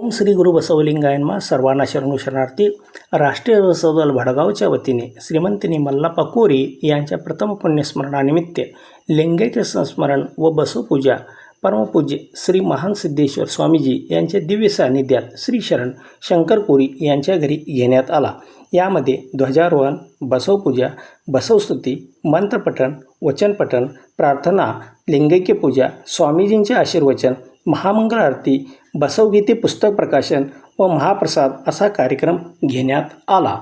ओम श्री गुरु बसवलिंगायनमा सर्वांना शरणू शरणार्थी. राष्ट्रीय बसव दल भडगावच्या वतीने श्रीमंतिनी मल्लाप्पा कोरी यांच्या प्रथम पुण्यस्मरणानिमित्त लिंगैक्य संस्मरण व बसवपूजा परमपूज्य श्री महान सिद्धेश्वर स्वामीजी यांच्या दिव्य सान्निध्यात श्री शरण शंकर कोरी यांच्या घरी घेण्यात आला. यामध्ये ध्वजारोहण, बसवपूजा, बसवस्तुती, मंत्रपठण, वचनपठण, प्रार्थना, लिंगैक्य पूजा, स्वामीजींचे आशीर्वचन, महामंगल आरती, बसवगीते पुस्तक प्रकाशन व महाप्रसाद असा कार्यक्रम घेण्यात आला.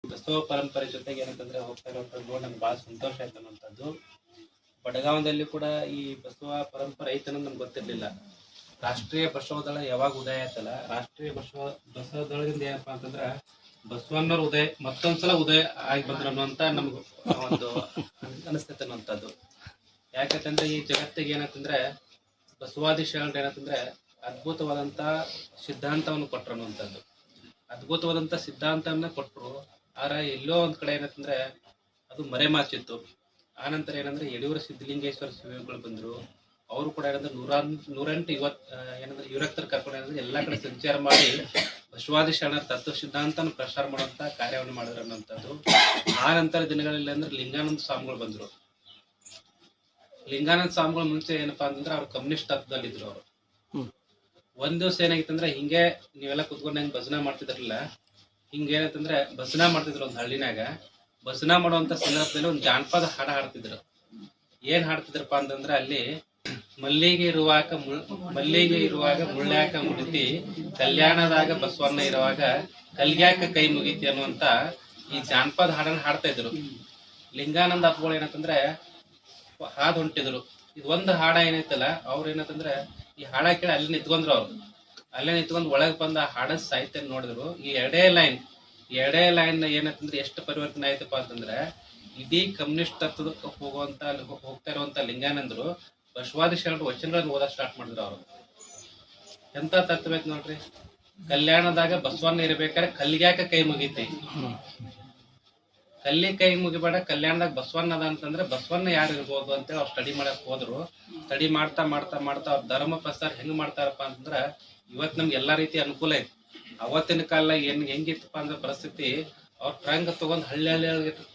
ಬಸವ ಪರಂಪರೆ ಜೊತೆಗೆ ಏನಂತಂದ್ರೆ ಹೋಗ್ತಾ ಇರೋದು ನೋಡಿ ನಮ್ಗೆ ಭಾಳ ಸಂತೋಷ ಆಯ್ತು ಅನ್ನೋಂಥದ್ದು. ಬಡಗಾವದಲ್ಲಿ ಕೂಡ ಈ ಬಸವ ಪರಂಪರೆ ಐತೆ ಅನ್ನೋದು ನಮ್ಗೆ ಗೊತ್ತಿರಲಿಲ್ಲ. ರಾಷ್ಟ್ರೀಯ ಬಸವದಳ ಯಾವಾಗ ಉದಯ ಆಯ್ತಲ್ಲ, ರಾಷ್ಟ್ರೀಯ ಬಸವದಳದಿಂದ ಏನಪ್ಪಾ ಅಂತಂದ್ರೆ ಬಸವಣ್ಣವ್ರ ಉದಯ ಮತ್ತೊಂದ್ಸಲ ಉದಯ ಆಗಿ ಬಂದ್ರು ಅನ್ನುವಂತ ನಮ್ಗೆ ಒಂದು ಅನಿಸ್ತೈತೆ ಅನ್ನುವಂಥದ್ದು. ಯಾಕಂತಂದ್ರೆ ಈ ಜಗತ್ತಿಗೆ ಏನಂತಂದ್ರೆ ಬಸವಾದಿ ಶರಣರು ಏನಂತಂದ್ರೆ ಅದ್ಭುತವಾದಂತ ಸಿದ್ಧಾಂತವನ್ನು ಕೊಟ್ಟರು ಅನ್ನುವಂಥದ್ದು. ಅದ್ಭುತವಾದಂತ ಸಿದ್ಧಾಂತವನ್ನ ಕೊಟ್ಟರು. ಆದ್ರೆ ಎಲ್ಲೋ ಒಂದ್ ಕಡೆ ಏನಂತಂದ್ರೆ ಅದು ಮರೆಮಾಚಿತ್ತು. ಆನಂತರ ಏನಂದ್ರೆ ಯಡಿಯೂರು ಸಿದ್ಧಲಿಂಗೇಶ್ವರ ಸ್ವಾಮಿಗಳು ಬಂದ್ರು. ಅವರು ಕೂಡ ಏನಂದ್ರೆ ನೂರೆಂಟು ಏನಂದ್ರೆ ಯುವಕರ ಕರ್ಕೊಂಡು ಏನಂದ್ರೆ ಎಲ್ಲಾ ಕಡೆ ಸಂಚಾರ ಮಾಡಿ ಬಸವಾದಿ ಶರಣರ ತತ್ವ ಸಿದ್ಧಾಂತನ ಪ್ರಚಾರ ಮಾಡುವಂತ ಕಾರ್ಯವನ್ನು ಮಾಡಿದ್ರು ಅನ್ನುವಂಥದ್ದು. ಆ ನಂತರ ದಿನಗಳಲ್ಲಿ ಅಂದ್ರೆ ಲಿಂಗಾನಂದ ಸ್ವಾಮಿಗಳು ಬಂದ್ರು. ಲಿಂಗಾನಂದ ಸ್ವಾಮಿಗಳು ಮುಂಚೆ ಏನಪ್ಪಾ ಅಂತಂದ್ರೆ ಅವ್ರು ಕಮ್ಯುನಿಸ್ಟ್ ತತ್ವದಲ್ಲಿದ್ರು. ಅವರು ಒಂದ್ ದಿವಸ ಏನಾಗಿತ್ತಂದ್ರೆ ಹಿಂಗೆ ನೀವೆಲ್ಲ ಕುತ್ಕೊಂಡು ಹೆಂಗ್ ಭಜನಾ ಮಾಡ್ತಿದ್ರಲ್ಲ, ಹಿಂಗೇನಂತಂದ್ರೆ ಭಜನಾ ಮಾಡ್ತಿದ್ರು ಒಂದ್ ಹಳ್ಳಿನಾಗ. ಭಜನಾ ಮಾಡುವಂತ ಸಂದರ್ಭದಲ್ಲಿ ಒಂದು ಜಾನಪದ ಹಾಡ ಹಾಡ್ತಿದ್ರು. ಏನ್ ಹಾಡ್ತಿದ್ರಪ್ಪ ಅಂತಂದ್ರೆ ಅಲ್ಲಿ ಮಲ್ಲಿಗೆ ಇರುವಾಗ ಮುಳ್ಳ್ಯಾಕ ಮುಡಿತಿ, ಕಲ್ಯಾಣದಾಗ ಬಸವಣ್ಣ ಇರುವಾಗ ಕಲ್ಗ್ಯಾಕ ಕೈ ಮುಗಿತಿ ಅನ್ನುವಂತ ಈ ಜಾನಪದ ಹಾಡನ್ನ ಹಾಡ್ತಾ ಇದ್ರು. ಲಿಂಗಾನಂದ ಅಪ್ಪಗಳು ಏನಂತಂದ್ರೆ ಹಾಡ್ ಹೊಂಟಿದ್ರು. ಇದು ಒಂದು ಹಾಡ ಏನೈತಲ್ಲ, ಅವ್ರ ಏನಂತಂದ್ರೆ ಈ ಹಾಡ ಕೇಳಿ ಅಲ್ಲಿ ನಿಂತ್ಕೊಂಡ್ರು. ಅವ್ರು ಅಲ್ಲೇ ನಿಂತ್ಕೊಂಡ್ ಒಳಗ್ ಬಂದ ಆ ಹಾಡದ ಸಾಹಿತ್ಯ ನೋಡಿದ್ರು. ಈ ಎರಡೇ ಲೈನ್ ಏನಂತಂದ್ರೆ ಎಷ್ಟು ಪರಿವರ್ತನೆ ಆಯ್ತಪ್ಪ ಅಂತಂದ್ರೆ ಇಡೀ ಕಮ್ಯುನಿಸ್ಟ್ ತತ್ವದಕ್ಕೆ ಹೋಗ್ತಾ ಇರುವಂತ ಲಿಂಗಾನಂದ್ರು ಬಸವಾದಿ ಶರಣರು ವಚನಗಳನ್ನ ಓದಕ್ ಸ್ಟಾರ್ಟ್ ಮಾಡಿದ್ರು. ಅವರು ಎಂತ ತತ್ವ ಐತ್ ನೋಡ್ರಿ. ಕಲ್ಯಾಣದಾಗ ಬಸವಣ್ಣ ಇರ್ಬೇಕಾದ್ರೆ ಕಲ್ಲಿಗ್ಯಾಕ ಕೈ ಮುಗಿತಿ, ಕಲ್ಲಿ ಕೈ ಮುಗಿಬೇಡ, ಕಲ್ಯಾಣದಾಗ ಬಸವಣ್ಣ ಅದ ಅಂತಂದ್ರೆ ಬಸವಣ್ಣ ಯಾರು ಇರ್ಬೋದು ಅಂತೇಳಿ ಅವ್ರು ಸ್ಟಡಿ ಮಾಡಕ್ ಹೋದ್ರು. ಸ್ಟಡಿ ಮಾಡ್ತಾ ಅವ್ರ ಧರ್ಮ ಪ್ರಸಾರ ಹೆಂಗ್ ಮಾಡ್ತಾರಪ್ಪ ಅಂತಂದ್ರ ಇವತ್ ನಮ್ಗೆ ಎಲ್ಲಾ ರೀತಿ ಅನುಕೂಲ ಐತಿ. ಅವತ್ತಿನ ಕಾಲ ಹೆಂಗಿತ್ತಪ್ಪ ಅಂದ್ರೆ ಪರಿಸ್ಥಿತಿ, ಅವ್ರ ಟ್ರಂಕ್ ತಗೊಂಡ್ ಹಳ್ಳಿ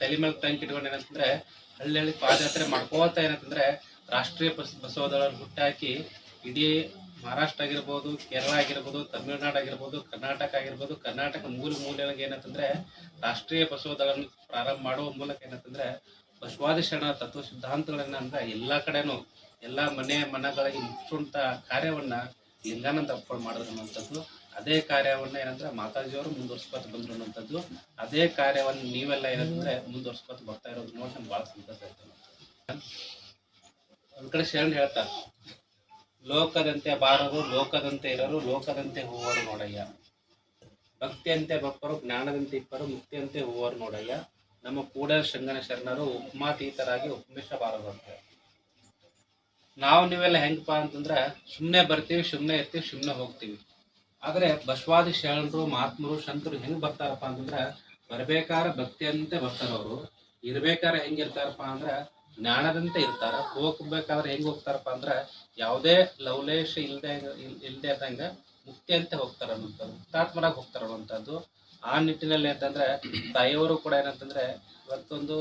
ತಲೆ ಮೇಲೆ ಟ್ರಂಕ್ ಇಟ್ಕೊಂಡು ಏನಂತಂದ್ರೆ ಹಳ್ಳಿ ಪಾದಯಾತ್ರೆ ಮಾಡ್ಕೋತ ಏನಂತಂದ್ರೆ ರಾಷ್ಟ್ರೀಯ ಬಸವದಳ ಹುಟ್ಟಾಕಿ ಇಡೀ ಮಹಾರಾಷ್ಟ್ರ ಆಗಿರ್ಬೋದು, ಕೇರಳ ಆಗಿರ್ಬೋದು, ತಮಿಳುನಾಡು ಆಗಿರ್ಬೋದು, ಕರ್ನಾಟಕ ಆಗಿರ್ಬೋದು, ಕರ್ನಾಟಕ ಮೂಲೆಯಾಗ ಏನಂತಂದ್ರೆ ರಾಷ್ಟ್ರೀಯ ಬಸವದಳನ್ನು ಪ್ರಾರಂಭ ಮಾಡುವ ಮೂಲಕ ಏನಂತಂದ್ರೆ ಬಸವಾದಿ ಶರಣ ತತ್ವ ಸಿದ್ಧಾಂತಗಳನ್ನ ಅಂದ್ರೆ ಎಲ್ಲಾ ಕಡೆನೂ ಎಲ್ಲಾ ಮನೆಗಳಿಗೆ ಮುಚ್ಚುವಂತ ಕಾರ್ಯವನ್ನ ಲಿಂಗಾನಂದ ಅಪ್ಪಗಳು ಮಾಡಿದ್ರು ಅನ್ನುವಂಥದ್ದು. ಅದೇ ಕಾರ್ಯವನ್ನ ಏನಂದ್ರೆ ಮಾತಾಜಿಯವರು ಮುಂದುವರ್ಸ್ಕೊತ ಬಂದ್ರು ಅನ್ನುವಂಥದ್ದು. ಅದೇ ಕಾರ್ಯವನ್ನು ನೀವೆಲ್ಲ ಏನಂದ್ರೆ ಮುಂದುವರ್ಸ್ಕೊತ ಬರ್ತಾ ಇರೋದು ನೋಡಿ ನಮ್ಗೆ ಬಹಳ ಸಂತೋಷ ಆಯ್ತು. ಒಂದ್ ಕಡೆ ಶರಣ ಹೇಳ್ತಾರೆ, ಲೋಕದಂತೆ ಬಾರರು, ಲೋಕದಂತೆ ಇರರು, ಲೋಕದಂತೆ ಹೂವರು ನೋಡಯ್ಯ. ಭಕ್ತಿಯಂತೆ ಬಪ್ಪರು, ಜ್ಞಾನದಂತೆ ಇಪ್ಪರು, ಮುಕ್ತಿಯಂತೆ ಹೂವರು ನೋಡಯ್ಯ. ನಮ್ಮ ಕೂಡಲ ಶಂಗನ ಶರಣರು ಉಪಮಾತೀತರಾಗಿ ಉಪಮಿಸಬಾರದು ಅಂತ. ನಾವು ನೀವೆಲ್ಲ ಹೆಂಗಪ್ಪ ಅಂತಂದ್ರ ಸುಮ್ನೆ ಬರ್ತೀವಿ, ಸುಮ್ನೆ ಇರ್ತೀವಿ, ಸುಮ್ನೆ ಹೋಗ್ತೀವಿ. ಆದ್ರೆ ಬಸವಾದಿ ಶರಣರು, ಮಹಾತ್ಮರು, ಸಂತರು ಹೆಂಗ್ ಬರ್ತಾರಪ್ಪ ಅಂತಂದ್ರ ಬರ್ಬೇಕಾರ ಭಕ್ತಿಯಂತೆ ಬರ್ತಾರ. ಅವರು ಇರ್ಬೇಕಾರ ಹೆಂಗಿರ್ತಾರಪ್ಪ ಅಂದ್ರ ಜ್ಞಾನದಂತೆ ಇರ್ತಾರ. ಹೋಗ್ಬೇಕಾದ್ರೆ ಹೆಂಗ್ ಹೋಗ್ತಾರಪ್ಪ ಅಂದ್ರ ಯಾವುದೇ ಲವಲೇಶ ಇಲ್ದೇ ಇದ್ದಂಗ ಮುಕ್ತಿ ಅಂತ ಹೋಗ್ತಾರ ಅನ್ನುವಂಥದ್ದು, ಮುಕ್ತಾತ್ಮರಾಗಿ ಹೋಗ್ತಾರ ಅನ್ನುವಂಥದ್ದು. ಆ ನಿಟ್ಟಿನಲ್ಲಿ ಅಂತಂದ್ರೆ ತಾಯಿಯವರು ಕೂಡ ಏನಂತಂದ್ರೆ ಇವತ್ತೊಂದು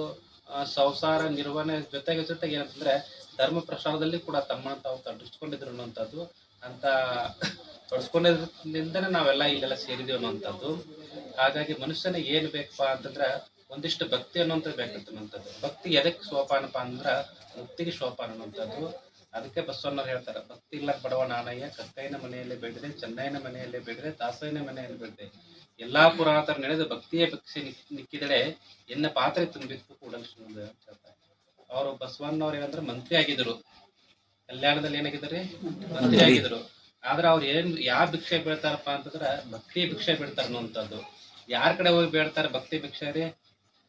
ಸಂಸಾರ ನಿರ್ವಹಣೆ ಜೊತೆಗೆ ಏನಂತಂದ್ರೆ ಧರ್ಮ ಪ್ರಸಾರದಲ್ಲಿ ಕೂಡ ತಮ್ಮನ್ನು ತಾವು ತೊಡಗಿಸ್ಕೊಂಡಿದ್ರು ಅನ್ನುವಂಥದ್ದು. ಅಂತ ತೊಡಸ್ಕೊಂಡಿದ್ರಿಂದನೇ ನಾವೆಲ್ಲ ಇಲ್ಲೆಲ್ಲ ಸೇರಿದೀವಿ ಅನ್ನುವಂಥದ್ದು. ಹಾಗಾಗಿ ಮನುಷ್ಯನಿಗೆ ಏನ್ ಬೇಕಪ್ಪ ಅಂತಂದ್ರ ಒಂದಿಷ್ಟು ಭಕ್ತಿ ಅನ್ನುವಂಥದ್ದು ಬೇಕಂತನ್ನುವಂಥದ್ದು. ಭಕ್ತಿ ಎದಕ್ಕೆ ಸೋಪಾನಪ್ಪ ಅಂದ್ರ ಮುಕ್ತಿಗೆ ಸೋಪಾನ ಅನ್ನುವಂಥದ್ದು. ಅದಕ್ಕೆ ಬಸವಣ್ಣವ್ರು ಹೇಳ್ತಾರೆ, ಭಕ್ತಿ ಇಲ್ಲ ಬಡವ ನಾಣಯ್ಯ, ಕಕ್ಕೈನ ಮನೆಯಲ್ಲೇ ಬೆಳೆದ್ರೆ, ಚೆನ್ನೈನ ಮನೆಯಲ್ಲೇ ಬೆಳೆದ್ರೆ, ದಾಸೈನ ಮನೆಯಲ್ಲಿ ಬೆಳೆದೆ. ಎಲ್ಲಾ ಪುರಾತರ ನಡೆದು ಭಕ್ತಿಯೇ ಭಿಕ್ಷೆ ನಿಕ್ಕಿದಳೆ, ಎನ್ನ ಪಾತ್ರೆ ತುಂಬಿತ್ತು ಕೂಡಲ ಅಂತ ಹೇಳ್ತಾರೆ. ಅವರು ಬಸವಣ್ಣವ್ರು ಏನಂದ್ರೆ ಮಂತ್ರಿ ಆಗಿದ್ರು. ಕಲ್ಯಾಣದಲ್ಲಿ ಏನಾಗಿದ್ರಿ, ಮಂತ್ರಿ ಆಗಿದ್ರು. ಆದ್ರೆ ಅವ್ರು ಯಾವ ಭಿಕ್ಷೆ ಬೀಳ್ತಾರಪ್ಪ ಅಂತಂದ್ರ ಭಕ್ತಿ ಭಿಕ್ಷೆ ಬೀಳ್ತಾರ ಅನ್ನುವಂಥದ್ದು. ಯಾರ ಕಡೆ ಹೋಗಿ ಬೀಳ್ತಾರೆ ಭಕ್ತಿ ಭಿಕ್ಷೆ ರೀ?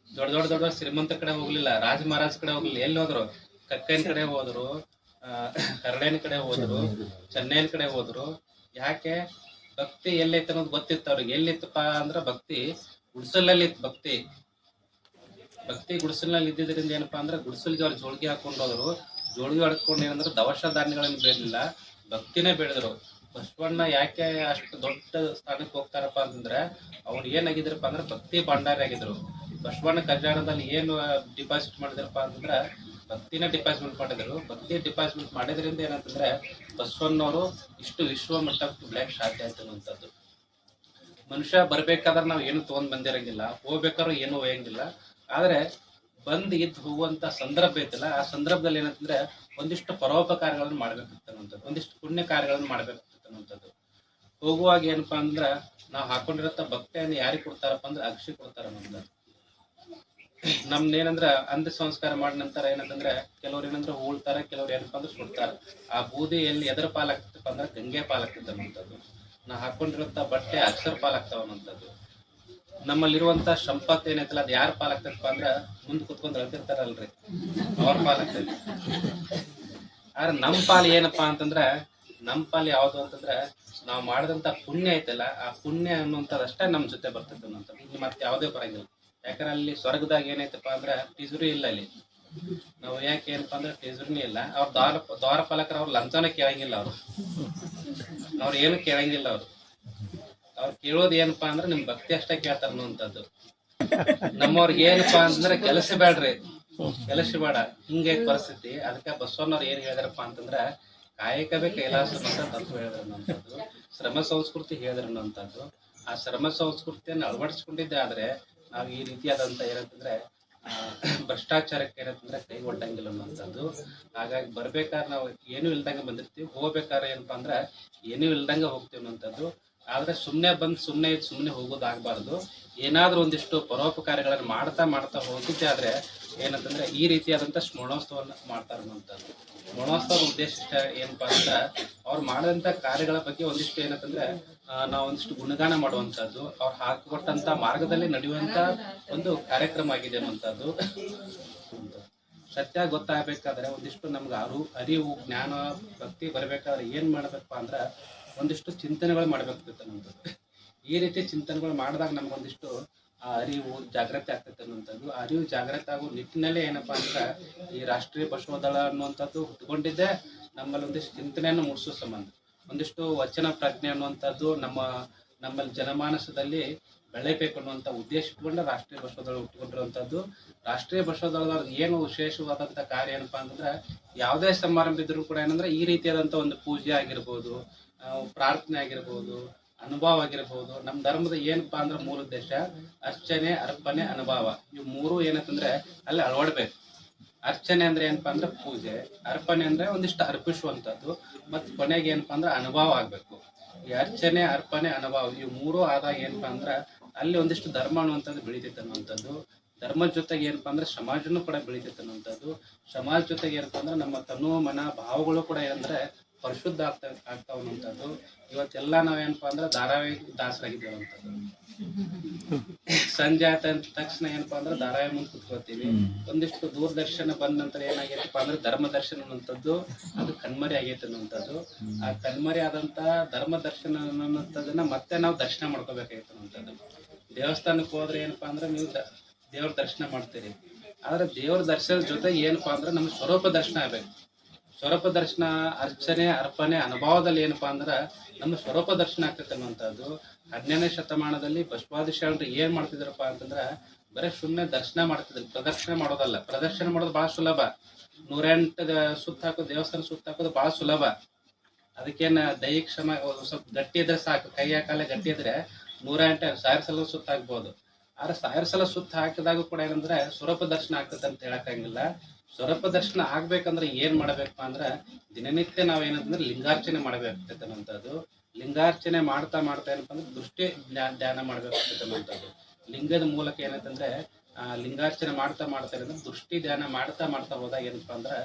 ದೊಡ್ಡ ಶ್ರೀಮಂತರ ಕಡೆ ಹೋಗ್ಲಿಲ್ಲ, ರಾಜ ಮಹಾರಾಜ್ ಕಡೆ ಹೋಗ್ಲಿಲ್ಲ. ಎಲ್ಲಿ ಹೋದ್ರು? ಕಕ್ಕೈನ ಕಡೆ ಹೋದ್ರು, ಕರಡೇನ ಕಡೆ ಹೋದ್ರು, ಚೆನ್ನೈನ ಕಡೆ ಹೋದ್ರು. ಯಾಕೆ? ಭಕ್ತಿ ಎಲ್ಲೈತೆ ಅನ್ನೋದು ಗೊತ್ತಿತ್ತು ಅವ್ರಿಗೆ. ಎಲ್ಲಿತ್ತಪ್ಪ ಅಂದ್ರ ಭಕ್ತಿ ಗುಡಿಸಲಲ್ಲಿ ಇತ್ತು. ಭಕ್ತಿ ಗುಡಿಸಲಿನಲ್ಲಿ ಇದ್ದಿದ್ರಿಂದ ಏನಪ್ಪಾ ಅಂದ್ರೆ ಗುಡಿಸಲಿಗೆ ಅವ್ರು ಜೋಳಿಗೆ ಹಾಕೊಂಡು ಹೋದ್ರು. ಜೋಳಿಗೆ ಹೊಡ್ಕೊಂಡು ಏನಂದ್ರೆ ದವಸ ಧಾನ್ಯಗಳನ್ನು ಬೆಳೆದಿಲ್ಲ, ಭಕ್ತಿನೇ ಬೆಳೆದ್ರು. ಬಸವಣ್ಣ ಯಾಕೆ ಅಷ್ಟು ದೊಡ್ಡ ಸ್ಥಾನಕ್ಕೆ ಹೋಗ್ತಾರಪ್ಪ ಅಂತಂದ್ರೆ ಅವ್ರು ಏನಾಗಿದ್ರಪ್ಪ ಅಂದ್ರೆ ಭಕ್ತಿ ಭಂಡಾರ ಆಗಿದ್ರು. ಬಸವಣ್ಣ ಕಲ್ಯಾಣದಲ್ಲಿ ಏನು ಡಿಪಾಸಿಟ್ ಮಾಡಿದ್ರಪ್ಪ ಅಂತಂದ್ರೆ ಭಕ್ತಿನ ಡಿಪಾಸಿಟ್ ಮಾಡಿದ್ರು. ಭಕ್ತಿ ಡಿಪಾಸಿಟ್ ಮಾಡಿದ್ರಿಂದ ಏನಂತಂದ್ರೆ ಬಸವಣ್ಣವರು ಇಷ್ಟು ವಿಶ್ವ ಮಟ್ಟಕ್ಕೆ ಬೆಳೆಯಕ್ಕೆ ಸಾಧ್ಯ ಆಯ್ತು ಅನ್ನುವಂಥದ್ದು. ಮನುಷ್ಯ ಬರ್ಬೇಕಾದ್ರೆ ನಾವು ಏನು ತಗೊಂಡ್ ಬಂದಿರಂಗಿಲ್ಲ, ಹೋಗ್ಬೇಕಾದ್ರೂ ಏನು ಒಯ್ಯಂಗಿಲ್ಲ. ಆದ್ರೆ ಬಂದ್ ಇದ್ದು ಹೋಗುವಂತ ಸಂದರ್ಭ ಐತಲ್ಲ, ಆ ಸಂದರ್ಭದಲ್ಲಿ ಏನಂತಂದ್ರೆ ಒಂದಿಷ್ಟು ಪರೋಪಕಾರಗಳನ್ನು ಮಾಡ್ಬೇಕಿರ್ತಕ್ಕಂಥದ್ದು, ಒಂದಿಷ್ಟು ಪುಣ್ಯ ಕಾರ್ಯಗಳನ್ನು ಮಾಡ್ಬೇಕಿರ್ತಕ್ಕಂಥದ್ದು. ಹೋಗುವಾಗ ಏನಪ್ಪಾ ಅಂದ್ರ ನಾವು ಹಾಕೊಂಡಿರತ್ತ ಭಕ್ತಿಯನ್ನು ಯಾರಿಗೆ ಕೊಡ್ತಾರಪ್ಪ ಅಂದ್ರೆ ಅಕ್ಷಿ ಕೊಡ್ತಾರ ನಮ್ದು. ನಮ್ದೇನಂದ್ರ ಅಂಧ ಸಂಸ್ಕಾರ ಮಾಡಿದ ನಂತರ ಏನಂತಂದ್ರೆ ಕೆಲವ್ರು ಏನಂದ್ರೆ ಹೂಳ್ತಾರ, ಕೆಲವ್ರು ಏನಪ್ಪಾ ಅಂದ್ರೆ ಸುಡ್ತಾರ. ಆ ಬೂದಿ ಎಲ್ಲಿ ಎದರ ಪಾಲಾಗ್ತಪ್ಪ ಅಂದ್ರೆ ಗಂಗೆ ಪಾಲಾಗ್ತದೆ ಅನ್ನುವಂಥದ್ದು. ನಾವು ಹಾಕೊಂಡಿರುವಂತ ಬಟ್ಟೆ ಅಕ್ಷರ ಪಾಲಾಗ್ತಾವ ಅನ್ನುವಂಥದ್ದು. ನಮ್ಮಲ್ಲಿರುವಂತ ಸಂಪತ್ತು ಏನೈತಲ್ಲ ಅದು ಯಾರ ಪಾಲಾಗ್ತದಪ್ಪ ಅಂದ್ರ ಮುಂದ್ ಕುತ್ಕೊಂಡ್ ಅಳ್ತಿರ್ತಾರಲ್ರಿ, ಅವ್ರ ಪಾಲಾಗ್ತದೆ. ಆದ್ರೆ ನಮ್ ಪಾಲ್ ಏನಪ್ಪಾ ಅಂತಂದ್ರ, ನಮ್ ಪಾಲ್ ಯಾವ್ದು ಅಂತಂದ್ರ ನಾವು ಮಾಡಿದಂತ ಪುಣ್ಯ ಐತಲ್ಲ, ಆ ಪುಣ್ಯ ಅನ್ನುವಂಥದ್ದಷ್ಟೇ ನಮ್ ಜೊತೆ ಬರ್ತೈತೆ ಅನ್ನುವಂಥದ್ದು. ಇಲ್ಲಿ ಮತ್ತೆ ಯಾವ್ದೇ ಬರಂಗಿಲ್ಲ. ಯಾಕಂದ್ರೆ ಅಲ್ಲಿ ಸ್ವರ್ಗದಾಗ ಏನೈತಪ್ಪ ಅಂದ್ರ ಟಿಜುರಿ ಇಲ್ಲ ಅಲ್ಲಿ. ನಾವು ಯಾಕೆ ಏನಪ್ಪಾ ಅಂದ್ರೆ ಟಿಜುರಿನೇ ಇಲ್ಲ. ಅವ್ರ ದ್ವಾರಪಾಲಕರು ಅವ್ರ ಲಂಚನ ಕೇಳಂಗಿಲ್ಲ. ಅವ್ರು ಏನು ಕೇಳಂಗಿಲ್ಲ. ಅವ್ರು ಕೇಳೋದು ಏನಪ್ಪಾ ಅಂದ್ರೆ ನಿಮ್ ಭಕ್ತಿ ಅಷ್ಟೇ ಕೇಳ್ತಾರ ಅನ್ನುವಂಥದ್ದು. ನಮ್ಮವ್ರಿಗೆ ಏನಪ್ಪಾ ಅಂತಂದ್ರೆ ಕೆಲಸ ಬೇಡ್ರಿ, ಕೆಲಸ ಬೇಡ, ಹಿಂಗೆ ಪರಿಸ್ಥಿತಿ. ಅದಕ್ಕೆ ಬಸವಣ್ಣವ್ರು ಏನ್ ಹೇಳಿದಾರಪ್ಪ ಅಂತಂದ್ರ ಕಾಯಕವೇ ಕೈಲಾಸ ಅಂತ ತತ್ವ ಹೇಳಿದ್ರು ಅನ್ನುವಂಥದ್ದು. ಶ್ರಮ ಸಂಸ್ಕೃತಿ ಹೇಳಿದ್ರು ಅನ್ನುವಂಥದ್ದು. ಆ ಶ್ರಮ ಸಂಸ್ಕೃತಿಯನ್ನು ಅಳವಡಿಸ್ಕೊಂಡಿದ್ದೆ ಆದ್ರೆ ನಾವು ಈ ರೀತಿಯಾದಂತ ಏನಂತಂದ್ರೆ ಭ್ರಷ್ಟಾಚಾರಕ್ಕೆ ಏನಂತಂದ್ರೆ ಕೈ ಒಡ್ಡಂಗಿಲ್ಲ ಅನ್ನುವಂಥದ್ದು. ಹಾಗಾಗಿ ಬರ್ಬೇಕಾದ್ರೆ ನಾವು ಏನೂ ಇಲ್ದಂಗ ಬಂದಿರ್ತೀವಿ, ಹೋಗ್ಬೇಕಾದ್ರೆ ಏನಪ್ಪಾ ಅಂದ್ರ ಏನೂ ಇಲ್ದಂಗ ಹೋಗ್ತೀವಿ ಅನ್ನುವಂಥದ್ದು. ಆದ್ರೆ ಸುಮ್ಮನೆ ಬಂದು ಸುಮ್ಮನೆ ಹೋಗೋದಾಗಬಾರ್ದು. ಏನಾದ್ರೂ ಒಂದಿಷ್ಟು ಪರೋಪಕಾರಗಳನ್ನು ಮಾಡ್ತಾ ಹೋಗಿದ್ದೆ ಆದ್ರೆ ಏನಂತಂದ್ರೆ ಈ ರೀತಿಯಾದಂಥ ಸ್ಮರಣೋತ್ಸವನ್ನ ಮಾಡ್ತಾರೆ ಅನ್ನುವಂಥದ್ದು. ಸ್ಮರಣೋತ್ಸವ ಉದ್ದೇಶ ಏನಪ್ಪಾ ಅಂದ್ರೆ ಅವ್ರು ಮಾಡಿದಂಥ ಕಾರ್ಯಗಳ ಬಗ್ಗೆ ಒಂದಿಷ್ಟು ಏನಂತಂದ್ರೆ ನಾವು ಒಂದಿಷ್ಟು ಗುಣಗಾನ ಮಾಡುವಂಥದ್ದು, ಅವ್ರು ಹಾಕಿಕೊಟ್ಟಂತ ಮಾರ್ಗದಲ್ಲಿ ನಡೆಯುವಂತ ಒಂದು ಕಾರ್ಯಕ್ರಮ ಆಗಿದೆ ಅನ್ನುವಂಥದ್ದು. ಸತ್ಯ ಗೊತ್ತಾಗಬೇಕಾದ್ರೆ ಒಂದಿಷ್ಟು ನಮ್ಗೆ ಅರಿವು ಜ್ಞಾನ ಭಕ್ತಿ ಬರಬೇಕಾದ್ರೆ ಏನ್ ಮಾಡ್ಬೇಕಪ್ಪ ಅಂದ್ರ ಒಂದಿಷ್ಟು ಚಿಂತನೆಗಳು ಮಾಡ್ಬೇಕಾಗ್ತೈತೆ ಅನ್ನುವಂಥದ್ದು. ಈ ರೀತಿ ಚಿಂತನೆಗಳು ಮಾಡಿದಾಗ ನಮ್ಗೊಂದಿಷ್ಟು ಆ ಅರಿವು ಜಾಗೃತಿ ಆಗ್ತೈತೆ ಅನ್ನುವಂಥದ್ದು. ಅರಿವು ಜಾಗೃತಿ ಆಗೋ ನಿಟ್ಟಿನಲ್ಲೇ ಏನಪ್ಪಾ ಅಂದ್ರೆ ಈ ರಾಷ್ಟ್ರೀಯ ಬಸವ ದಳ ಅನ್ನುವಂಥದ್ದು ಹುಟ್ಕೊಂಡಿದ್ದೆ ನಮ್ಮಲ್ಲಿ ಒಂದಿಷ್ಟು ಚಿಂತನೆಯನ್ನು ಮೂಡಿಸೋ ಸಂಬಂಧ. ಒಂದಿಷ್ಟು ವಚನ ಪ್ರಜ್ಞೆ ಅನ್ನುವಂಥದ್ದು ನಮ್ಮಲ್ಲಿ ಜನಮಾನಸದಲ್ಲಿ ಬೆಳೆಯಬೇಕು ಅನ್ನುವಂಥ ಉದ್ದೇಶ ಇಟ್ಕೊಂಡು ರಾಷ್ಟ್ರೀಯ ಬಸವ ದಳ ಹುಟ್ಟುಕೊಂಡಿರುವಂಥದ್ದು. ರಾಷ್ಟ್ರೀಯ ಬಸವ ದಳದವ್ರ ಏನು ವಿಶೇಷವಾದಂಥ ಕಾರ್ಯ ಏನಪ್ಪಾ ಅಂತಂದ್ರೆ ಯಾವುದೇ ಸಮಾರಂಭ ಇದ್ರೂ ಕೂಡ ಏನಂದ್ರೆ ಈ ರೀತಿಯಾದಂಥ ಒಂದು ಪೂಜೆ ಆಗಿರ್ಬೋದು, ಪ್ರಾರ್ಥನೆ ಆಗಿರ್ಬೋದು, ಅನುಭವ ಆಗಿರ್ಬೋದು. ನಮ್ಮ ಧರ್ಮದ ಏನಪ್ಪಾ ಅಂದ್ರೆ ಮೂಲ ಉದ್ದೇಶ ಅರ್ಚನೆ, ಅರ್ಪಣೆ, ಅನುಭವ. ಇವು ಮೂರು ಏನಂತಂದ್ರೆ ಅಲ್ಲಿ ಅಳವಡ್ಬೇಕು. ಅರ್ಚನೆ ಅಂದ್ರೆ ಏನಪ್ಪಾ ಅಂದ್ರೆ ಪೂಜೆ, ಅರ್ಪಣೆ ಅಂದ್ರೆ ಒಂದಿಷ್ಟು ಅರ್ಪಿಸುವಂಥದ್ದು, ಮತ್ತು ಕೊನೆಗೆ ಏನಪ್ಪಾ ಅಂದ್ರೆ ಅನುಭವ ಆಗ್ಬೇಕು. ಈ ಅರ್ಚನೆ, ಅರ್ಪಣೆ, ಅನುಭವ ಇವು ಮೂರು ಆದಾಗ ಏನಪ್ಪಾ ಅಂದ್ರೆ ಅಲ್ಲಿ ಒಂದಿಷ್ಟು ಧರ್ಮ ಅನ್ನುವಂಥದ್ದು ಬೆಳಿತೈತೆ ಅನ್ನುವಂಥದ್ದು. ಧರ್ಮದ ಜೊತೆಗೆ ಏನಪ್ಪಾ ಅಂದ್ರೆ ಸಮಾಜನೂ ಕೂಡ ಬೆಳಿತೈತೆ ಅನ್ನುವಂಥದ್ದು. ಸಮಾಜ ಜೊತೆಗೆ ಏನಪ್ಪಾ ಅಂದ್ರೆ ನಮ್ಮ ತನು ಮನ ಭಾವಗಳು ಕೂಡ ಏನಂದ್ರೆ ಪರಿಶುದ್ಧ ಆಗ್ತಾವ ಅನ್ನುವಂಥದ್ದು. ಇವತ್ತೆಲ್ಲ ನಾವೇನಪ್ಪಾ ಅಂದ್ರೆ ಧಾರಾವಾಹಿ ದಾಸರಾಗಿದ್ದೇವೆ ಅನ್ನುವಂಥದ್ದು. ಸಂಜೆ ಆತ ತಕ್ಷಣ ಏನಪ್ಪಾ ಅಂದ್ರೆ ಧಾರಾವಾಹಿ ಮುಂದೆ ಕುತ್ಕೋತೀವಿ. ಒಂದಿಷ್ಟು ದೂರದರ್ಶನ ಬಂದ ನಂತರ ಏನಾಗೈತಪ್ಪ ಅಂದ್ರೆ ಧರ್ಮ ದರ್ಶನ ಅನ್ನುವಂಥದ್ದು ಅದು ಕಣ್ಮರಿ ಆಗೈತೆ ಅನ್ನುವಂಥದ್ದು. ಆ ಕಣ್ಮರಿ ಆದಂತ ಧರ್ಮ ದರ್ಶನ ಅನ್ನುವಂಥದ್ದನ್ನ ಮತ್ತೆ ನಾವು ದರ್ಶನ ಮಾಡ್ಕೋಬೇಕಾಗಿತ್ತು ಅನ್ನುವಂಥದ್ದು. ದೇವಸ್ಥಾನಕ್ಕೆ ಹೋದ್ರೆ ಏನಪ್ಪಾ ಅಂದ್ರೆ ನೀವು ದೇವ್ರ ದರ್ಶನ ಮಾಡ್ತೀರಿ. ಆದ್ರೆ ದೇವ್ರ ದರ್ಶನದ ಜೊತೆ ಏನಪ್ಪಾ ಅಂದ್ರೆ ನಮ್ಮ ಸ್ವರೂಪ ದರ್ಶನ ಆಗ್ಬೇಕು. ಸ್ವರೂಪ ದರ್ಶನ, ಅರ್ಚನೆ, ಅರ್ಪಣೆ, ಅನುಭವದಲ್ಲಿ ಏನಪ್ಪಾ ಅಂದ್ರೆ ನಮ್ಮ ಸ್ವರೂಪ ದರ್ಶನ ಆಗ್ತೈತೆ ಅನ್ನುವಂಥದ್ದು. 17ನೇ ಶತಮಾನದಲ್ಲಿ ಬಸವಾದಿಶರಣರು ಏನ್ ಮಾಡ್ತಿದ್ರಪ್ಪ ಅಂತಂದ್ರ ಬರೀ ಸುಮ್ಮನೆ ದರ್ಶನ ಮಾಡ್ತಿದ್ರು, ಪ್ರದರ್ಶನ ಮಾಡೋದಲ್ಲ. ಪ್ರದರ್ಶನ ಮಾಡೋದು ಬಹಳ ಸುಲಭ. 108 ಸುತ್ತ ಹಾಕೋದು, ದೇವಸ್ಥಾನ ಸುತ್ತ ಹಾಕೋದು ಬಹಳ ಸುಲಭ. ಅದಕ್ಕೇನ ದೈಹಿಕ ಶ್ರಮ ಸ್ವಲ್ಪ ಗಟ್ಟಿ ಇದ್ರೆ ಸಾಕು. ಕೈಯ ಕಾಲ ಗಟ್ಟಿ ಇದ್ರೆ 108 1000 ಸಲ ಸುತ್ತ ಹಾಕ್ಬೋದು. ಆದ್ರೆ 1000 ಸಲ ಸುತ್ತ ಹಾಕಿದಾಗ ಕೂಡ ಏನಂದ್ರೆ ಸ್ವರೂಪ ದರ್ಶನ ಆಗ್ತದೆ ಅಂತ ಹೇಳಕ್ಕಾಗಿಲ್ಲ. ಸ್ವರೂಪ ದರ್ಶನ ಆಗ್ಬೇಕಂದ್ರೆ ಏನ್ ಮಾಡ್ಬೇಕಪ್ಪ ಅಂದ್ರೆ ದಿನನಿತ್ಯ ನಾವೇನಂತಂದ್ರೆ ಲಿಂಗಾರ್ಚನೆ ಮಾಡ್ಬೇಕಾಗ್ತೈತೆ ಅನ್ನೋಂಥದ್ದು. ಲಿಂಗಾರ್ಚನೆ ಮಾಡ್ತಾ ಏನಪ್ಪ ಅಂದ್ರೆ ದೃಷ್ಟಿ ಧ್ಯಾನ ಮಾಡ್ಬೇಕಾಗ್ತೈತೆ ಅನ್ನೋಂಥದ್ದು. ಲಿಂಗದ ಮೂಲಕ ಏನಂತಂದ್ರೆ ಲಿಂಗಾರ್ಚನೆ ಮಾಡ್ತಾ ಅಂದ್ರೆ ದೃಷ್ಟಿ ಧ್ಯಾನ ಮಾಡ್ತಾ ಹೋದಾಗ ಏನಪ್ಪಾ ಅಂದ್ರೆ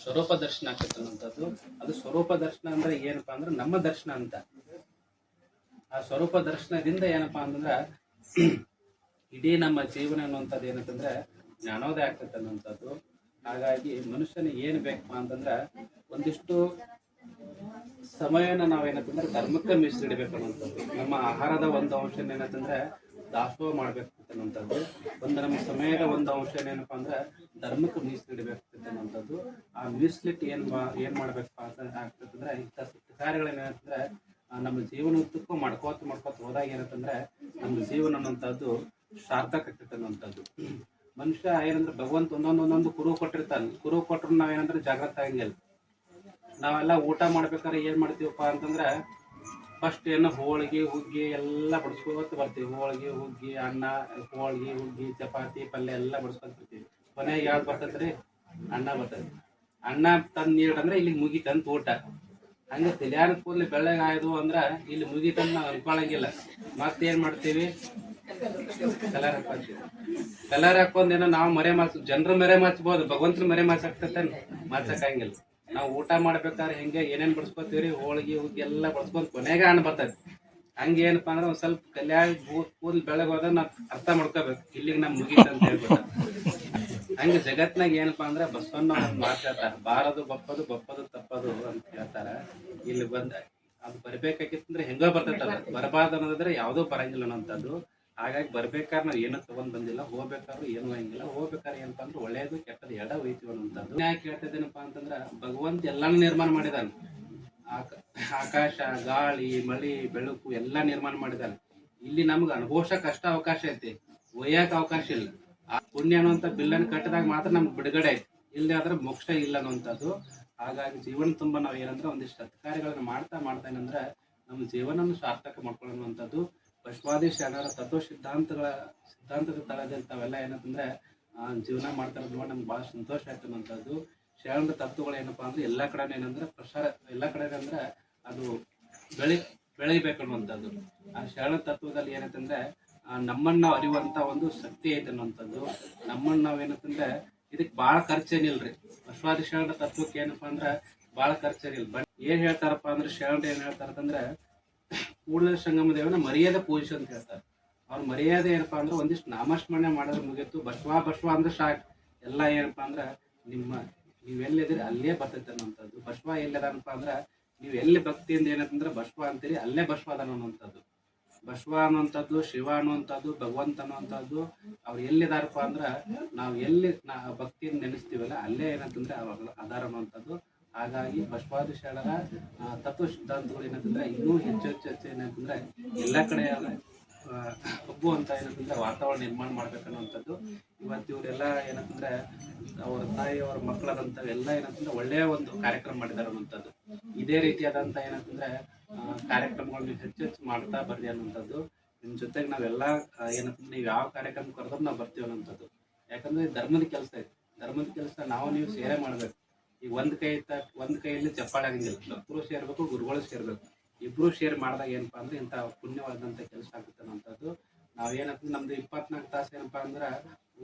ಸ್ವರೂಪ ದರ್ಶನ ಆಗ್ತೈತೆ ಅನ್ನೋಂಥದ್ದು. ಅದು ಸ್ವರೂಪ ದರ್ಶನ ಅಂದ್ರೆ ಏನಪ್ಪಾ ಅಂದ್ರೆ ನಮ್ಮ ದರ್ಶನ ಅಂತ. ಆ ಸ್ವರೂಪ ದರ್ಶನದಿಂದ ಏನಪ್ಪಾ ಅಂತಂದ್ರ ಇಡೀ ನಮ್ಮ ಜೀವನ ಅನ್ನುವಂಥದ್ದು ಏನಂತಂದ್ರೆ ಜ್ಞಾನೋದಯ ಆಗ್ತೈತೆ ಅನ್ನುವಂಥದ್ದು. ಹಾಗಾಗಿ ಮನುಷ್ಯನಿಗೆ ಏನ್ ಬೇಕಪ್ಪ ಅಂತಂದ್ರ ಒಂದಿಷ್ಟು ಸಮಯನ ನಾವೇನಂತಂದ್ರೆ ಧರ್ಮಕ್ಕೆ ಮೀಸಲಿಡಬೇಕು ಅನ್ನುವಂಥದ್ದು. ನಮ್ಮ ಆಹಾರದ ಒಂದು ಅಂಶ ಏನಂತಂದ್ರೆ ದಾಸೋಹ ಮಾಡ್ಬೇಕು ಅನ್ನುವಂಥದ್ದು. ನಮ್ಮ ಸಮಯದ ಒಂದು ಅಂಶ ಏನಪ್ಪಾ ಅಂದ್ರೆ ಧರ್ಮಕ್ಕೆ ಮೀಸಲಿಡಬೇಕು ಅನ್ನುವಂಥದ್ದು. ಆ ಮೀಸಲಿಟ್ಟು ಏನ್ ಮಾಡ್ಬೇಕಪ್ಪ ಅಂತ ಆಗ್ತದಂದ್ರೆ ಇಂಥ ಕಾರ್ಯಗಳೇನಂತಂದ್ರೆ ನಮ್ಮ ಜೀವನ ಉದ್ದಕ್ಕೂ ಮಾಡ್ಕೋತ ಹೋದಾಗ ಏನಂತಂದ್ರೆ ನಮ್ಮ ಜೀವನ ಅನ್ನೋಂಥದ್ದು ಸಾರ್ಥಕ ಆಗ್ತೈತೆ ಅನ್ನೋಂಥದ್ದು. ಮನುಷ್ಯ ಏನಂದ್ರೆ ಭಗವಂತ ಒಂದೊಂದು ಕುರು ಕೊಟ್ಟಿರ್ತಾನೆ. ಕುರು ಕೊಟ್ಟರು ನಾವೇನಂದ್ರೆ ಜಾಗ್ರತೆ ಆಗಂಗಿಲ್ಲ. ನಾವೆಲ್ಲ ಊಟ ಮಾಡ್ಬೇಕಾದ್ರೆ ಏನು ಮಾಡ್ತೀವಪ್ಪ ಅಂತಂದ್ರೆ ಫಸ್ಟ್ ಏನು ಹೋಳಿಗೆ ಹುಗ್ಗಿ ಎಲ್ಲ ಬಡಿಸ್ಕೊತ ಬರ್ತೀವಿ. ಹೋಳಿಗೆ ಹುಗ್ಗಿ ಅನ್ನ, ಹೋಳಿಗೆ ಹುಗ್ಗಿ ಚಪಾತಿ ಪಲ್ಯ ಎಲ್ಲ ಬಡಿಸ್ಕೊತ ಬರ್ತೀವಿ. ಕೊನೆಗೆ ಯಾವ್ದು ಬರ್ತೈತೆ ರೀ? ಅನ್ನ ಬರ್ತೈತಿ. ಅನ್ನ ತಂದು ನೀಡಂದ್ರೆ ಇಲ್ಲಿ ಮುಗಿತಂತ ಊಟ. ಹಂಗೆ ತಲೆಯಾನ ಕೂದಲು ಬೆಳ್ಳಗೆ ಆಯ್ದು ಅಂದ್ರೆ ಇಲ್ಲಿ ಮುಗಿತಂತ ನಾವು ಅನ್ಕೊಳಂಗಿಲ್ಲ. ಮತ್ತೇನು ಮಾಡ್ತೀವಿ? ಕಲರ್ ಹಾಕ್ತೀವಿ. ಕಲರ್ ಹಾಕೊಂದೇನೋ ನಾವು ಮರೆ ಜನರು ಮರೆ ಮಾಚ್ಬೋದು, ಭಗವಂತನ ಮರೆ ಮಾಚಾಕ್ತೈತೆ ಮಾಚಕ್ಕಾಗಿಲ್ಲ. ನಾವು ಊಟ ಮಾಡ್ಬೇಕಾದ್ರೆ ಹೆಂಗೆ ಏನೇನು ಬಡಿಸ್ಕೊತೀವಿ, ಹೋಳಿಗೆ ಹುಗ್ಗಿ ಎಲ್ಲ ಬಡಿಸ್ಕೊಂತ ಕೊನೆಗೆ ಅನ್ನ ಬರ್ತೈತಿ. ಹಂಗೆ ಏನಪ್ಪಾ ಅಂದ್ರೆ ಒಂದು ಸ್ವಲ್ಪ ಕಲ್ಯಾಗಿ ಕೂದಲು ಬೆಳಗ್ಗೆ ಹೋದಾಗ ನಾವು ಅರ್ಥ ಮಾಡ್ಕೋಬೇಕು, ಇಲ್ಲಿಗೆ ನಮ್ಗೆ ಮುಗೀತಂತ ಹೇಳ್ಬಿಟ್ಟು. ಹಂಗೆ ಜಗತ್ನಾಗ ಏನಪ್ಪಾ ಅಂದ್ರೆ ಬಸವಣ್ಣ ಮಾತಾಡ್ತಾರ, ಬಾರದು ಬಪ್ಪದು ಬಪ್ಪದು ತಪ್ಪದು ಅಂತ ಹೇಳ್ತಾರ. ಇಲ್ಲಿ ಬಂದ ಅದು ಬರ್ಬೇಕಾಗಿತ್ತಂದ್ರೆ ಹೆಂಗೋ ಬರ್ತೈತಲ್ಲ, ಬರಬಾರ್ದು ಅನ್ನೋದ್ರೆ ಯಾವುದೋ ಬರಂಗಿಲ್ಲ ಅನ್ನೋಂಥದ್ದು. ಹಾಗಾಗಿ ಬರ್ಬೇಕಾದ್ರೆ ನಾವು ಏನೂ ತಗೊಂಡ್ ಬಂದಿಲ್ಲ, ಹೋಗ್ಬೇಕಾದ್ರೂ ಏನು ಹೋಗಿಲ್ಲ. ಹೋಗ್ಬೇಕಾದ್ರೆ ಏನಪ್ಪಾ ಅಂದ್ರೆ ಒಳ್ಳೇದು ಕೆಟ್ಟದ್ದು ಎಡ ಹೋಯ್ತೀವಿ ಅನ್ನೋಂಥದ್ದು. ಯಾಕೆ ಹೇಳ್ತಿದ್ದೇನಪ್ಪಾ ಅಂತಂದ್ರ ಭಗವಂತ ಎಲ್ಲಾನು ನಿರ್ಮಾಣ ಮಾಡಿದಾನೆ. ಆಕಾಶ, ಗಾಳಿ, ಮಳಿ, ಬೆಳಕು ಎಲ್ಲ ನಿರ್ಮಾಣ ಮಾಡಿದಾನೆ. ಇಲ್ಲಿ ನಮ್ಗೆ ಅನುಭವಿಸಕ್ ಅಷ್ಟ ಅವಕಾಶ ಐತಿ, ಒಯ್ಯಕ್ ಅವಕಾಶ ಇಲ್ಲ. ಆ ಪುಣ್ಯ ಅನ್ನುವಂಥ ಬಿಲ್ಲನ್ನು ಕಟ್ಟಿದಾಗ ಮಾತ್ರ ನಮ್ಗೆ ಬಿಡುಗಡೆ ಐತಿ, ಇಲ್ಲದೆ ಆದ್ರೆ ಮೋಕ್ಷ ಇಲ್ಲ ಅನ್ನುವಂಥದ್ದು. ಹಾಗಾಗಿ ಜೀವನ ತುಂಬ ನಾವು ಏನಂದ್ರೆ ಒಂದಿಷ್ಟು ಸತ್ಕಾರ್ಯಗಳನ್ನ ಮಾಡ್ತಾ ಏನಂದ್ರೆ ನಮ್ಮ ಜೀವನವನ್ನು ಸಾರ್ಥಕ ಮಾಡ್ಕೊಳ್ಳುವಂಥದ್ದು. ಬಸವಾದಿ ಶರಣರ ತತ್ವ ಸಿದ್ಧಾಂತದ ತಳದಲ್ಲಿ ತಾವೆಲ್ಲ ಏನಂತಂದ್ರೆ ಜೀವನ ಮಾಡ್ತಾ ಇರೋದು ನೋಡಿ ನಮ್ಗೆ ಭಾಳ ಸಂತೋಷ ಆಯ್ತು ಅನ್ನೋಂಥದ್ದು. ಶರಣರ ತತ್ವಗಳು ಏನಪ್ಪಾ ಅಂದ್ರೆ ಎಲ್ಲ ಕಡೆ ಏನಂದ್ರೆ ಪ್ರಸಾರ, ಎಲ್ಲ ಕಡೆ ಅಂದ್ರೆ ಅದು ಬೆಳಿಬೇಕು ಅನ್ನುವಂಥದ್ದು. ಆ ಶರಣ ತತ್ವದಲ್ಲಿ ಏನಂತಂದ್ರೆ ನಮ್ಮನ್ನ ನಾವು ಅರಿಯುವಂತ ಒಂದು ಶಕ್ತಿ ಐತೆ ಅನ್ನುವಂಥದ್ದು. ನಮ್ಮನ್ನ ನಾವೇನಂತಂದ್ರೆ ಇದಕ್ಕೆ ಭಾಳ ಖರ್ಚೇನಿಲ್ರಿ. ಬಸವಾದಿ ಶರಣರ ತತ್ವಕ್ಕೆ ಏನಪ್ಪಾ ಅಂದ್ರೆ ಭಾಳ ಖರ್ಚೇನಿಲ್ಲ. ಬಟ್ ಏನ್ ಹೇಳ್ತಾರಪ್ಪ ಅಂದ್ರೆ ಶರಣರು ಏನ್ ಹೇಳ್ತಾರಂತಂದ್ರೆ ಕೂಡಲ ಸಂಗಮ ದೇವನ ಮರ್ಯಾದೆ ಪೂಜಿಸು ಅಂತ ಹೇಳ್ತಾರೆ. ಅವ್ರ ಮರ್ಯಾದೆ ಏನಪ್ಪಾ ಅಂದ್ರೆ ಒಂದಿಷ್ಟು ನಾಮಸ್ಮರಣೆ ಮಾಡೋದ್ರ ಮುಗಿತು. ಬಸವ ಅಂದ್ರೆ ಸಾಕು, ಎಲ್ಲ ಏನಪ್ಪಾ ಅಂದ್ರೆ ನೀವೆಲ್ಲಿದ್ದೀರಿ ಅಲ್ಲೇ ಬರ್ತೈತೆ ಅನ್ನೋಂಥದ್ದು. ಬಸವ ಎಲ್ಲದನಪ್ಪ ಅಂದ್ರೆ ನೀವು ಎಲ್ಲಿ ಭಕ್ತಿಯಿಂದ ಏನಂತಂದ್ರೆ ಬಸವ ಅಂತೀರಿ, ಅಲ್ಲೇ ಬಸವ ಅದ ಅನ್ನುವಂಥದ್ದು. ಬಸವ ಅನ್ನುವಂಥದ್ದು, ಶಿವ ಅನ್ನುವಂಥದ್ದು, ಭಗವಂತ ಅನ್ನುವಂಥದ್ದು ಅವ್ರು ಎಲ್ಲಿದಾರಪ್ಪ ಅಂದ್ರೆ ನಾವು ಎಲ್ಲಿ ಭಕ್ತಿಯಿಂದ ನೆನೆಸ್ತೀವಲ್ಲ ಅಲ್ಲೇ ಏನಂತಂದ್ರೆ ಅವಾಗ ಅದಾರ ಅನ್ನುವಂಥದ್ದು. ಹಾಗಾಗಿ ಬಸವಾದಿ ಶರಣರ ತತ್ವ ಸಿದ್ಧಾಂತಗಳು ಏನಂತಂದ್ರೆ ಇನ್ನೂ ಹೆಚ್ಚು ಏನಂತಂದ್ರೆ ಎಲ್ಲ ಕಡೆ ಒಬ್ಬುವಂತ ಏನಂತಂದ್ರೆ ವಾತಾವರಣ ನಿರ್ಮಾಣ ಮಾಡ್ಬೇಕನ್ನುವಂಥದ್ದು. ಇವತ್ತು ಇವರೆಲ್ಲ ಏನಂತಂದ್ರೆ ಅವ್ರ ತಾಯಿ ಅವ್ರ ಮಕ್ಕಳದಂತ ಎಲ್ಲ ಏನಂತಂದ್ರೆ ಒಳ್ಳೆಯ ಒಂದು ಕಾರ್ಯಕ್ರಮ ಮಾಡಿದಾರೆ ಅನ್ನುವಂಥದ್ದು. ಇದೇ ರೀತಿಯಾದಂತ ಏನಂತಂದ್ರೆ ಕಾರ್ಯಕ್ರಮಗಳನ್ನ ಹೆಚ್ಚು ಮಾಡ್ತಾ ಬರ್ರಿ ಅನ್ನುವಂಥದ್ದು. ನಿಮ್ ಜೊತೆಗೆ ನಾವೆಲ್ಲ ಏನಂತಂದ್ರೆ ನೀವು ಯಾವ ಕಾರ್ಯಕ್ರಮ ಕರೆದ್ರು ನಾವು ಬರ್ತೀವಿ ಅನ್ನೋಂಥದ್ದು. ಯಾಕಂದ್ರೆ ಧರ್ಮದ ಕೆಲಸ ಐತಿ, ಧರ್ಮದ ಕೆಲಸ ನೀವು ಸೇರೆ ಮಾಡ್ಬೇಕು. ಈಗ ಒಂದ್ ಕೈಯಲ್ಲಿ ಚಪ್ಪಾಳೆ ಆಗಂಗಿಲ್ಲ, ಭಕ್ತರು ಸೇರ್ಬೇಕು, ಗುರುಗಳು ಸೇರ್ಬೇಕು. ಇಬ್ರು ಶೇರ್ ಮಾಡಿದಾಗ ಏನಪ್ಪಾ ಅಂದ್ರೆ ಇಂಥ ಪುಣ್ಯವಾದಂತ ಕೆಲಸ ಆಗುತ್ತೆ ಅನ್ನೋಂಥದ್ದು. ನಾವೇನಂತಂದ್ರೆ ನಮ್ದು 24 ತಾಸು ಏನಪ್ಪಾ ಅಂದ್ರೆ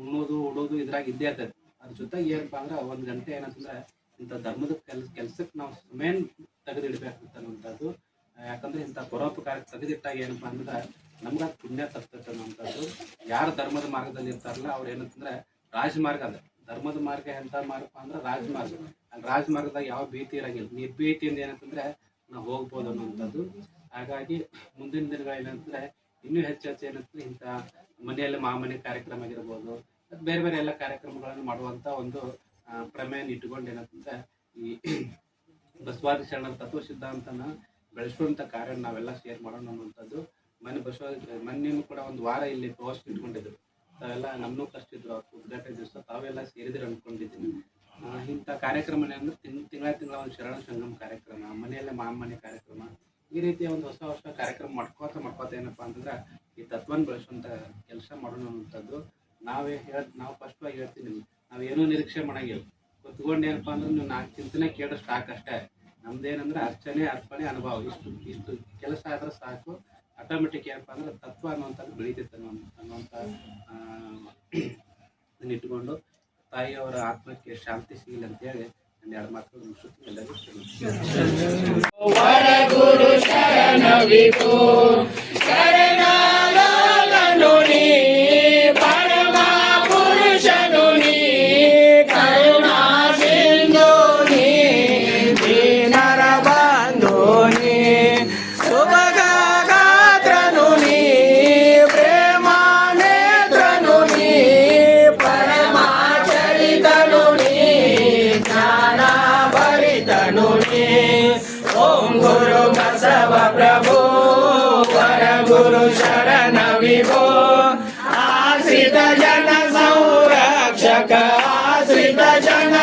ಉಣ್ಣೋದು ಉಡೋದು ಇದ್ರಾಗ ಇದ್ದೇ ಇರ್ತೈತಿ. ಅದ್ರ ಜೊತೆಗೆ ಏನಪ್ಪಾ ಅಂದ್ರೆ 1 ಗಂಟೆ ಏನಂತಂದ್ರೆ ಇಂಥ ಧರ್ಮದ ಕೆಲ್ಸಕ್ಕೆ ನಾವು ಮೇನ್ ತೆಗೆದಿಡ್ಬೇಕಾಗುತ್ತೆ ಅನ್ನೋಂಥದ್ದು. ಯಾಕಂದ್ರೆ ಇಂಥ ಪರೋಪಕಾರಕ್ಕೆ ತೆಗೆದಿಟ್ಟಾಗ ಏನಪ್ಪಾ ಅಂದ್ರೆ ನಮ್ಗ ಪುಣ್ಯ ತರ್ತೈತೆ ಅನ್ನೋಂಥದ್ದು. ಯಾರು ಧರ್ಮದ ಮಾರ್ಗದಲ್ಲಿ ಇರ್ತಾರಲ್ಲ ಅವ್ರು ಏನಂತಂದ್ರೆ ರಾಜಮಾರ್ಗ ಅದ. ಧರ್ಮದ ಮಾರ್ಗ ಎಂತ ಮಾರ್ಗಪ್ಪ ಅಂದ್ರೆ ರಾಜಮಾರ್ಗ. ಅಲ್ಲಿ ರಾಜಮಾರ್ಗದಾಗ ಯಾವ ಭೀತಿ ಇರಂಗಿಲ್ಲ, ನಿರ್ಭೀತಿಯಿಂದ ಏನಂತಂದ್ರೆ ನಾವು ಹೋಗ್ಬೋದು ಅನ್ನೋಂಥದ್ದು. ಹಾಗಾಗಿ ಮುಂದಿನ ದಿನಗಳು ಏನಂತಂದ್ರೆ ಇನ್ನೂ ಹೆಚ್ಚು ಏನಂತಂದ್ರೆ ಇಂಥ ಮನೆಯಲ್ಲಿ ಮಾಮನೆ ಕಾರ್ಯಕ್ರಮ ಆಗಿರ್ಬೋದು, ಬೇರೆ ಬೇರೆ ಎಲ್ಲ ಕಾರ್ಯಕ್ರಮಗಳನ್ನು ಮಾಡುವಂತ ಒಂದು ಪ್ರಮೇಯನ ಇಟ್ಟುಕೊಂಡು ಏನಂತಂದ್ರೆ ಈ ಬಸವಾದಿ ಶರಣರ ತತ್ವ ಸಿದ್ಧಾಂತನ ಬೆಳೆಸುವಂತ ಕಾರ್ಯ ನಾವೆಲ್ಲ ಶೇರ್ ಮಾಡೋಣ ಅನ್ನುವಂಥದ್ದು. ಮೊನ್ನೆನೂ ಕೂಡ ಒಂದು ವಾರ ಇಲ್ಲಿ ಪೋಸ್ಟ್ ಇಟ್ಕೊಂಡಿದ್ರು. ತಾವೆಲ್ಲ ನಮ್ಮನ್ನೂ ಕಷ್ಟಿದ್ರು, ಅವ್ರು ಉದ್ಘಾಟನೆ ದಿವಸ ತಾವೆಲ್ಲ ಸೇರಿದ್ರು ಅನ್ಕೊಂಡಿದ್ದೀನಿ. ಇಂಥ ಕಾರ್ಯಕ್ರಮ ಅಂದ್ರೆ ತಿಂಗಳ ಒಂದು ಶರಣ ಸಂಗಮ ಕಾರ್ಯಕ್ರಮ, ಮನೆಯಲ್ಲೇ ಮಾಮನೆ ಕಾರ್ಯಕ್ರಮ, ಈ ರೀತಿಯ ಒಂದು ಹೊಸ ಕಾರ್ಯಕ್ರಮ ಮಾಡ್ಕೋತ ಏನಪ್ಪಾ ಅಂತಂದ್ರೆ ಈ ತತ್ವನ ಬೆಳೆಸುವಂತ ಕೆಲಸ ಮಾಡೋಣ ಅನ್ನುವಂಥದ್ದು. ನಾವು ಫಸ್ಟ್ ಆಗಿ ಹೇಳ್ತೀನಿ, ನಾವೇನೂ ನಿರೀಕ್ಷೆ ಮಾಡಂಗಿಲ್ಲ. ಕುತ್ಕೊಂಡು ಏನಪ್ಪಾ ಅಂದ್ರೆ ನೀವು 4 ಚಿಂತನೆ ಕೇಳೋ ಸಾಕು ಅಷ್ಟೇ. ನಮ್ದೇನಂದ್ರೆ ಅರ್ಪಣೆ ಅನುಭವ ಇಷ್ಟು ಕೆಲಸ ಆದ್ರೆ ಸಾಕು. ಆಟೋಮೆಟಿಕ್ ಏನಪ್ಪಾ ಅಂದ್ರೆ ತತ್ವ ಅನ್ನುವಂಥದ್ದು ಬೆಳೀತೈತೆ ಅನ್ನುವಂಥ ಇಟ್ಕೊಂಡು ತಾಯಿಯವರ ಆತ್ಮಕ್ಕೆ ಶಾಂತಿ ಸಿಗಲಿ ಅಂತೇಳಿ ನನ್ನ 2 ಮಾತು ಮುಗಿಸುತ್ತೀನಿ. ಓಂ ಗುರು ಬಸವ ಪ್ರಭು गुरु शरण विभो आश्रित जन संरक्षक आश्रित जन